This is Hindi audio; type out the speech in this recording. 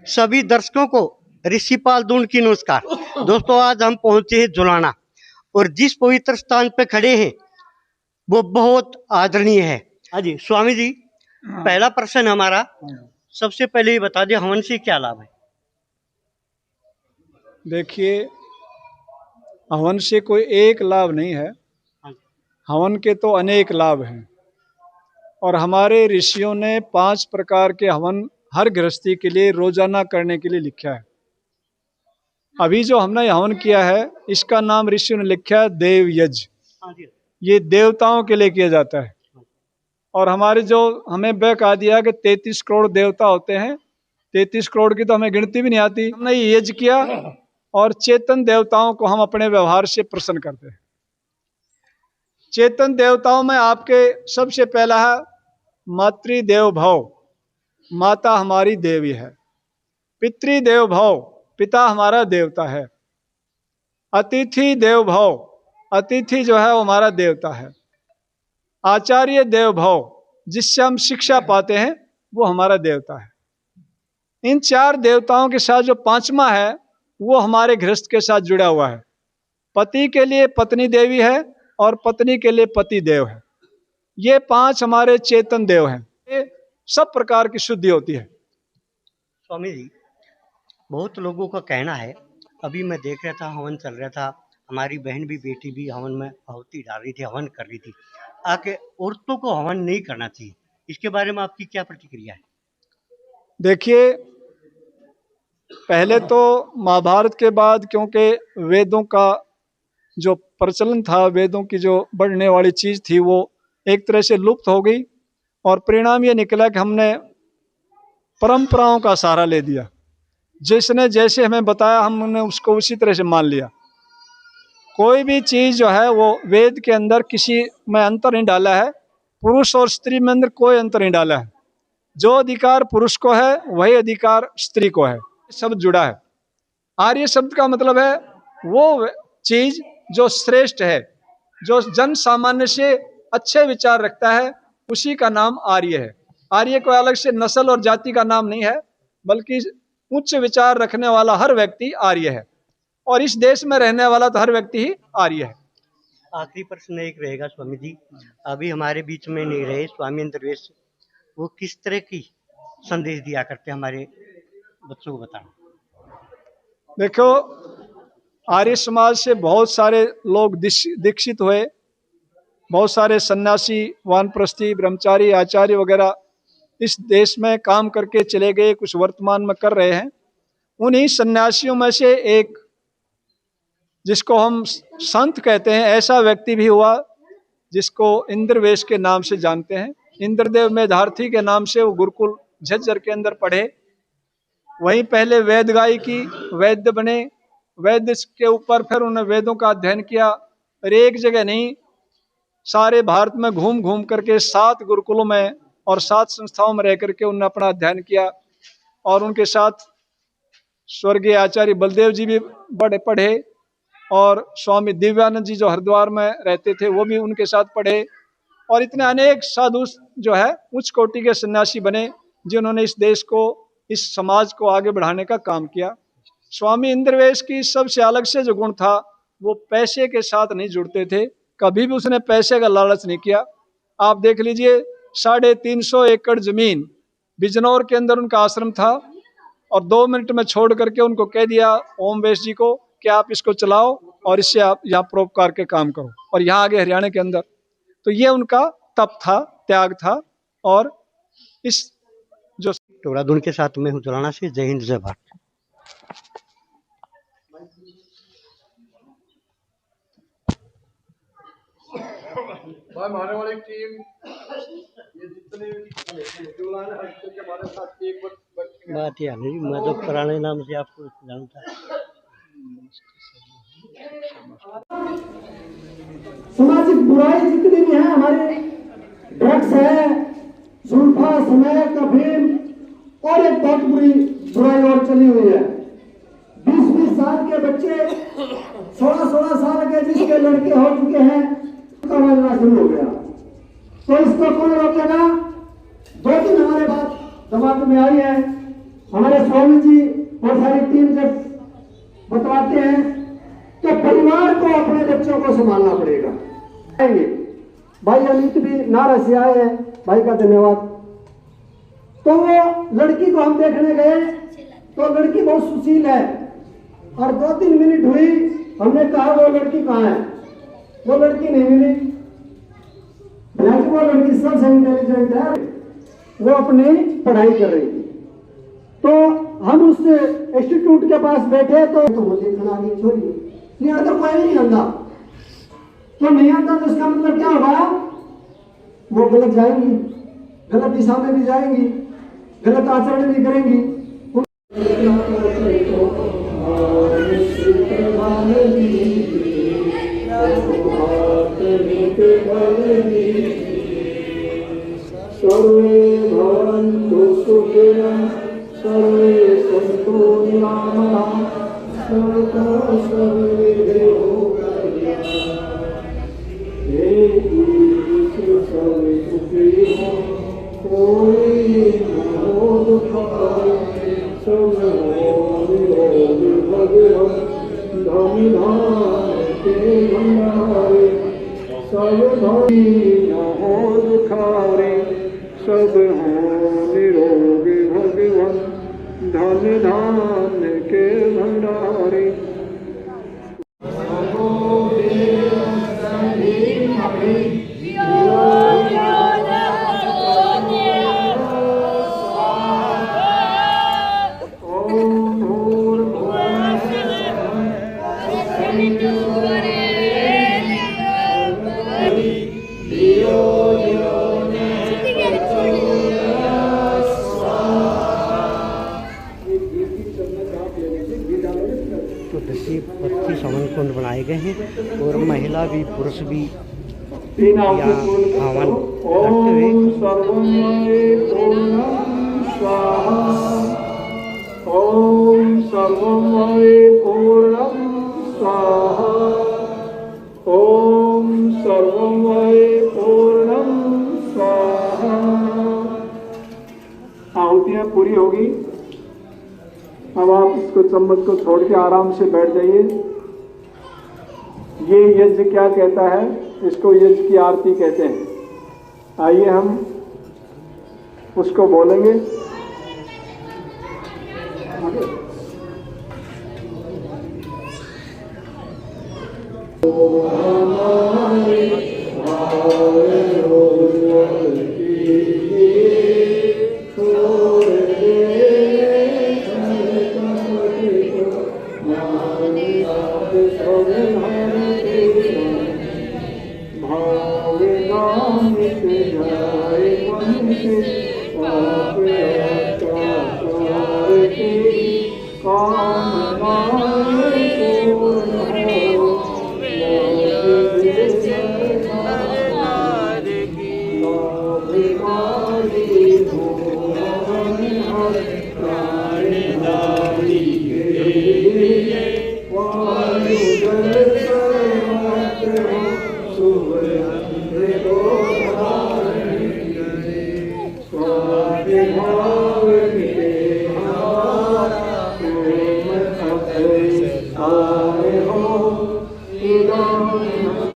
सभी दर्शकों को ऋषिपाल दून की नमस्कार। दोस्तों, आज हम पहुंचे हैं जुलाना और जिस पवित्र स्थान पे खड़े हैं वो बहुत आदरणीय है। हाँ जी स्वामी जी, पहला प्रश्न हमारा, सबसे पहले ये बता दिया हवन से क्या लाभ है? देखिए, हवन से कोई एक लाभ नहीं है, हवन के तो अनेक लाभ हैं। और हमारे ऋषियों ने 5 प्रकार के हवन हर गृहस्थी के लिए रोजाना करने के लिए लिखा है। अभी जो हमने हवन किया है इसका नाम ऋषियों ने लिखा है देव यज्ञ। ये देवताओं के लिए किया जाता है। और हमारे जो हमें बता दिया कि 33 करोड़ देवता होते हैं, 33 करोड़ की तो हमें गिनती भी नहीं आती। हमने ये यज्ञ किया और चेतन देवताओं को हम अपने व्यवहार से प्रसन्न करते हैं। चेतन देवताओं में आपके सबसे पहला है मातृदेव भव, माता हमारी देवी है। पितृदेव भव, पिता हमारा देवता है। अतिथि देव भव, अतिथि जो है वो हमारा देवता है। आचार्य देव भव, जिससे हम शिक्षा पाते हैं वो हमारा देवता है। इन 4 देवताओं के साथ जो 5वां है वो हमारे गृहस्थ के साथ जुड़ा हुआ है। पति के लिए पत्नी देवी है और पत्नी के लिए पति देव है। ये 5 हमारे चेतन देव हैं। ये सब प्रकार की शुद्धि होती है। स्वामी जी, बहुत लोगों का कहना है, अभी मैं देख रहा था हवन चल रहा था, हमारी बहन भी बेटी भी हवन में आहुति डाल रही थी, हवन कर रही थी, आके औरतों को हवन नहीं करना चाहिए, इसके बारे में आपकी क्या प्रतिक्रिया है? देखिए, पहले तो महाभारत के बाद क्योंकि वेदों का जो प्रचलन था, वेदों की जो बढ़ने वाली चीज थी वो एक तरह से लुप्त हो गई और परिणाम ये निकला कि हमने परंपराओं का सहारा ले दिया। जिसने जैसे हमें बताया हमने उसको उसी तरह से मान लिया। कोई भी चीज जो है वो वेद के अंदर किसी में अंतर नहीं डाला है, पुरुष और स्त्री में अंदर कोई अंतर नहीं डाला है। जो अधिकार पुरुष को है वही अधिकार स्त्री को है, सब जुड़ा है। आर्य शब्द का मतलब है वो चीज जो श्रेष्ठ है, जो जन सामान्य से अच्छे विचार रखता है, उसी का नाम आर्य है। आर्य कोई अलग से नस्ल और जाति का नाम नहीं है, बल्कि उच्च विचार रखने वाला हर व्यक्ति आर्य है। और इस देश में रहने वाला तो हर व्यक्ति ही आर्य है। आखिरी प्रश्न एक रहेगा स्वामी जी, अभी हमारे बीच में नहीं रहे स्वामी इंद्रवेश, वो किस तरह की संदेश दिया करते हमारे बच्चों को बताना। देखो, आर्य समाज से बहुत सारे लोग दीक्षित हुए, बहुत सारे सन्यासी, वानप्रस्थी, ब्रह्मचारी, आचार्य वगैरह इस देश में काम करके चले गए, कुछ वर्तमान में कर रहे हैं। उन्हीं सन्यासियों में से एक, जिसको हम संत कहते हैं, ऐसा व्यक्ति भी हुआ जिसको इंद्रवेश के नाम से जानते हैं। इंद्रदेव मेधार्थी के नाम से वो गुरुकुल झज्जर के अंदर पढ़े, वहीं पहले वेद गायी की, वैद्य बने। वैद्य के ऊपर फिर उन्होंने वेदों का अध्ययन किया और एक जगह नहीं, सारे भारत में घूम घूम करके 7 गुरुकुलों में और 7 संस्थाओं में रह करके उन्होंने अपना अध्ययन किया। और उनके साथ स्वर्गीय आचार्य बलदेव जी भी बड़े पढ़े और स्वामी दिव्यानंद जी जो हरिद्वार में रहते थे वो भी उनके साथ पढ़े। और इतने अनेक साधु जो है उच्च कोटि के सन्यासी बने, जिन्होंने इस देश को, इस समाज को आगे बढ़ाने का काम किया। स्वामी इंद्रवेश की सबसे अलग से जो गुण था, वो पैसे के साथ नहीं जुड़ते थे, कभी भी उसने पैसे का लालच नहीं किया। आप देख लीजिए, 350 एकड़ जमीन बिजनौर के अंदर उनका आश्रम था और 2 मिनट में छोड़ करके उनको कह दिया ओम वेश जी को कि आप इसको चलाओ और इससे आप यहाँ परोपकार के काम करो, और यहाँ आगे हरियाणा के अंदर। तो ये उनका तप था, त्याग था। और इस जो टोराधुन के साथ में हूँ जुलाना से। जय हिंद, जय भारत। हमारे वाली टीम ये जितने के हमारे साथ एक बात यह नहीं, मैं तो पुराने नाम से आपको जानता। सामाजिक बुराई जितनी भी है, हमारे ड्रग्स है, जुल्फा, स्मैक, अफीम और एक बहुत बुरी बुराई और चली हुई है। 20-20 साल के बच्चे, 16-16 साल के जिसके लड़के हो चुके हैं, उसका बनना शुरू हो गया। तो इसको कौन रोकेगा? 2 दिन हमारे बात दिमाग में आई है हमारे स्वामी जी और सारी टीम जब बतलाते हैं तो परिवार को अपने बच्चों को संभालना पड़ेगा। आएंगे भाई अमित भी नारा से आए हैं, भाई का धन्यवाद। तो वो लड़की को हम देखने गए तो लड़की बहुत सुशील है और 2-3 मिनट हुई, हमने कहा वो लड़की कहाँ है, वो लड़की नहीं मिली। वो लड़की सबसे इंटेलिजेंट है, वो अपनी पढ़ाई कर रही थी। तो हम उस इंस्टीट्यूट के पास बैठे तो मुझे खड़ा की छोरी नहीं आता, कोई नहीं आंदा। तो नहीं आता तो इसका मतलब क्या होगा, वो गलत जाएंगी, गलत दिशा में भी जाएंगी, गलत आचरण भी करेंगी। सर्वे भवन्तु सुखिनः सर्वे सन्तु निरामयाः सर्वे सुखी हो कोई हो दुखाए सब भगवान धन धान के भंडारे सब भाई न हो दुखारे सब हो निरोगी भगवान धन धान के भंडारे। तो 10-25 हवन कुंड बनाए गए हैं और महिला भी पुरुष भी यहाँ हवन करते हुए। ओम सर्वमय पूर्णम स्वाहा ओम सर्वमय पूर्णम स्वाहा। आहुतियाँ पूरी होगी। अब आप इसको चम्मच को छोड़ के आराम से बैठ जाइए। ये यज्ञ क्या कहता है, इसको यज्ञ की आरती कहते हैं। आइए हम उसको बोलेंगे।